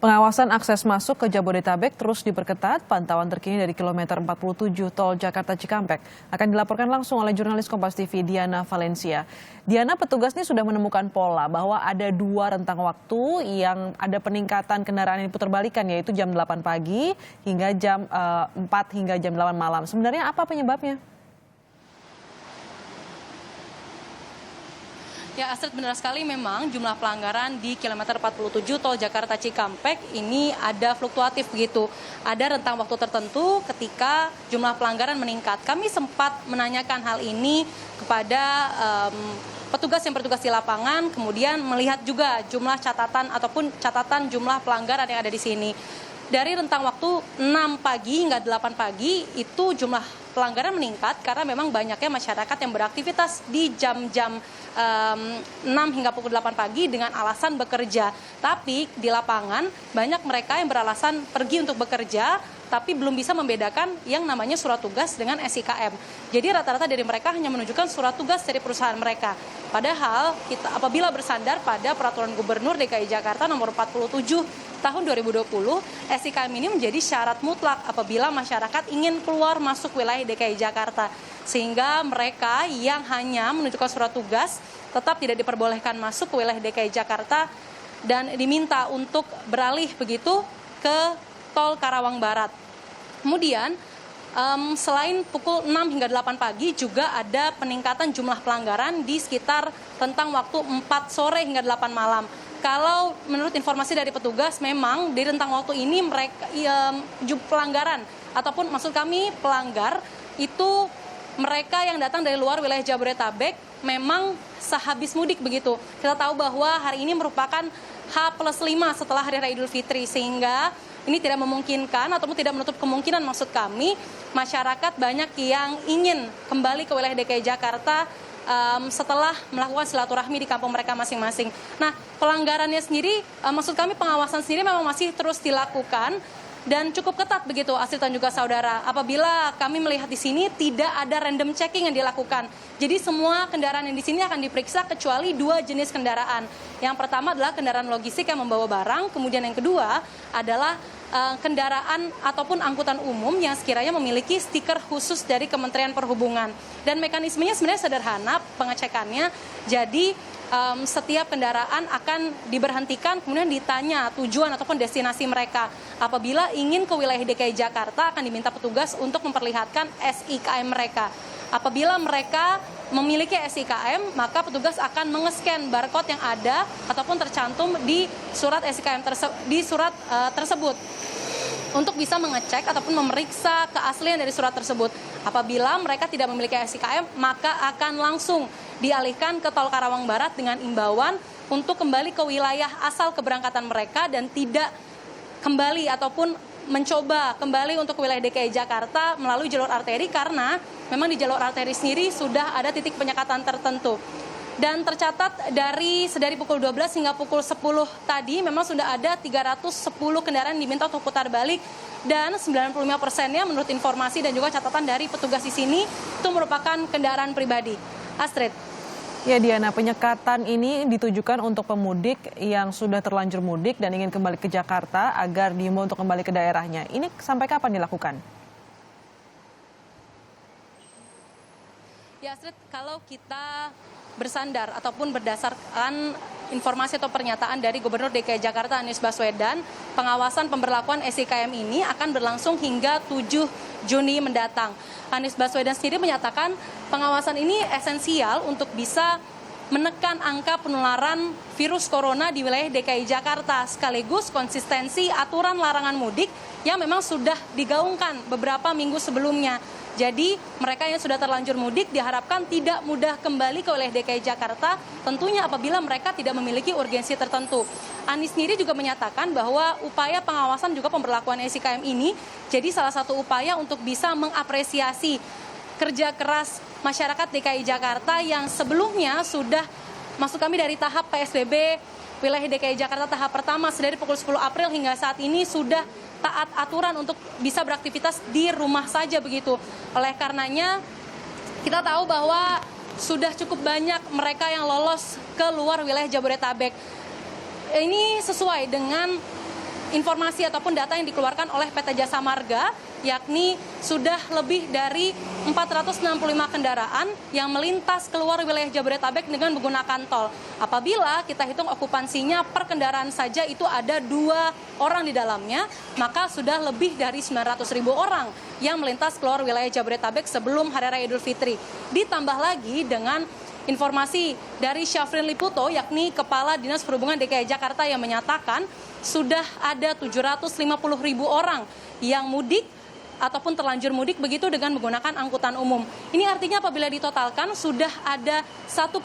Pengawasan akses masuk ke Jabodetabek terus diperketat. Pantauan terkini dari kilometer 47 Tol Jakarta Cikampek akan dilaporkan langsung oleh jurnalis Kompas TV Diana Valencia. Diana, petugas ini sudah menemukan pola bahwa ada dua rentang waktu yang ada peningkatan kendaraan yang diputar balikan, yaitu jam 8 pagi hingga jam 4 hingga jam 8 malam. Sebenarnya apa penyebabnya? Ya, Astrid, benar sekali memang jumlah pelanggaran di kilometer 47 Tol Jakarta Cikampek ini ada fluktuatif begitu. Ada rentang waktu tertentu ketika jumlah pelanggaran meningkat. Kami sempat menanyakan hal ini kepada petugas yang bertugas di lapangan, kemudian melihat juga jumlah catatan jumlah pelanggaran yang ada di sini. Dari rentang waktu 6 pagi hingga 8 pagi itu jumlah pelanggaran meningkat karena memang banyaknya masyarakat yang beraktivitas di jam-jam 6 hingga pukul 8 pagi dengan alasan bekerja. Tapi di lapangan banyak mereka yang beralasan pergi untuk bekerja tapi belum bisa membedakan yang namanya surat tugas dengan SIKM. Jadi rata-rata dari mereka hanya menunjukkan surat tugas dari perusahaan mereka. Padahal kita apabila bersandar pada Peraturan Gubernur DKI Jakarta nomor 47 tahun 2020, SIKM ini menjadi syarat mutlak apabila masyarakat ingin keluar masuk wilayah DKI Jakarta. Sehingga mereka yang hanya menunjukkan surat tugas tetap tidak diperbolehkan masuk ke wilayah DKI Jakarta dan diminta untuk beralih begitu ke Tol Karawang Barat. Kemudian selain pukul 6 hingga 8 pagi juga ada peningkatan jumlah pelanggaran di sekitar rentang waktu 4 sore hingga 8 malam. Kalau menurut informasi dari petugas memang di rentang waktu ini mereka pelanggaran ataupun maksud kami pelanggar itu mereka yang datang dari luar wilayah Jabodetabek memang sehabis mudik begitu. Kita tahu bahwa hari ini merupakan H+5 setelah Hari Raya Idul Fitri sehingga ini tidak memungkinkan ataupun tidak menutup kemungkinan maksud kami masyarakat banyak yang ingin kembali ke wilayah DKI Jakarta setelah melakukan silaturahmi di kampung mereka masing-masing. Nah, pelanggarannya sendiri, maksud kami pengawasan sendiri memang masih terus dilakukan dan cukup ketat begitu, Astrid dan juga saudara. Apabila kami melihat di sini tidak ada random checking yang dilakukan. Jadi semua kendaraan yang di sini akan diperiksa kecuali dua jenis kendaraan. Yang pertama adalah kendaraan logistik yang membawa barang, kemudian yang kedua adalah kendaraan ataupun angkutan umum yang sekiranya memiliki stiker khusus dari Kementerian Perhubungan. Dan mekanismenya sebenarnya sederhana pengecekannya. Jadi setiap kendaraan akan diberhentikan kemudian ditanya tujuan ataupun destinasi mereka. Apabila ingin ke wilayah DKI Jakarta akan diminta petugas untuk memperlihatkan SIKM mereka. Apabila mereka memiliki SIKM, maka petugas akan mengescan barcode yang ada ataupun tercantum di surat SIKM tersebut untuk bisa mengecek ataupun memeriksa keaslian dari surat tersebut. Apabila mereka tidak memiliki SIKM, maka akan langsung dialihkan ke Tol Karawang Barat dengan imbauan untuk kembali ke wilayah asal keberangkatan mereka dan tidak kembali ataupun mencoba kembali untuk wilayah DKI Jakarta melalui jalur arteri karena memang di jalur arteri sendiri sudah ada titik penyekatan tertentu. Dan tercatat dari pukul 12 hingga pukul 10 tadi memang sudah ada 310 kendaraan diminta untuk putar balik dan 95%-nya menurut informasi dan juga catatan dari petugas di sini itu merupakan kendaraan pribadi. Astrid. Ya Diana, penyekatan ini ditujukan untuk pemudik yang sudah terlanjur mudik dan ingin kembali ke Jakarta agar diimbau untuk kembali ke daerahnya. Ini sampai kapan dilakukan? Ya Astrid, kalau kita bersandar ataupun berdasarkan informasi atau pernyataan dari Gubernur DKI Jakarta Anies Baswedan, pengawasan pemberlakuan SIKM ini akan berlangsung hingga 7 Juni mendatang. Anies Baswedan sendiri menyatakan pengawasan ini esensial untuk bisa menekan angka penularan virus corona di wilayah DKI Jakarta sekaligus konsistensi aturan larangan mudik yang memang sudah digaungkan beberapa minggu sebelumnya. Jadi mereka yang sudah terlanjur mudik diharapkan tidak mudah kembali ke wilayah DKI Jakarta, tentunya apabila mereka tidak memiliki urgensi tertentu. Anies sendiri juga menyatakan bahwa upaya pengawasan juga pemberlakuan SIKM ini jadi salah satu upaya untuk bisa mengapresiasi kerja keras masyarakat DKI Jakarta yang sebelumnya sudah, maksud kami dari tahap PSBB wilayah DKI Jakarta tahap pertama dari pukul 10 April hingga saat ini sudah taat aturan untuk bisa beraktivitas di rumah saja begitu. Oleh karenanya kita tahu bahwa sudah cukup banyak mereka yang lolos ke luar wilayah Jabodetabek. Ini sesuai dengan informasi ataupun data yang dikeluarkan oleh PT Jasa Marga, yakni sudah lebih dari 465 kendaraan yang melintas keluar wilayah Jabodetabek dengan menggunakan tol. Apabila kita hitung okupansinya per kendaraan saja itu ada 2 orang di dalamnya, maka sudah lebih dari 900.000 orang yang melintas keluar wilayah Jabodetabek sebelum Hari Raya Idul Fitri. Ditambah lagi dengan informasi dari Syafrin Liputo, yakni Kepala Dinas Perhubungan DKI Jakarta yang menyatakan sudah ada 750.000 orang yang mudik ataupun terlanjur mudik begitu dengan menggunakan angkutan umum. Ini artinya apabila ditotalkan sudah ada 1,7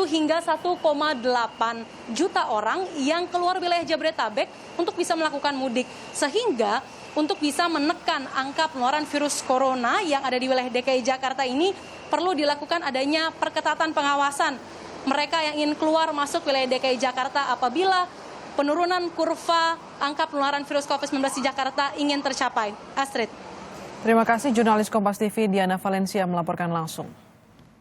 hingga 1,8 juta orang yang keluar wilayah Jabodetabek untuk bisa melakukan mudik. Sehingga untuk bisa menekan angka penularan virus corona yang ada di wilayah DKI Jakarta ini perlu dilakukan adanya perketatan pengawasan mereka yang ingin keluar masuk wilayah DKI Jakarta apabila penurunan kurva angka penularan virus COVID-19 di Jakarta ingin tercapai. Astrid. Terima kasih jurnalis Kompas TV Diana Valencia melaporkan langsung.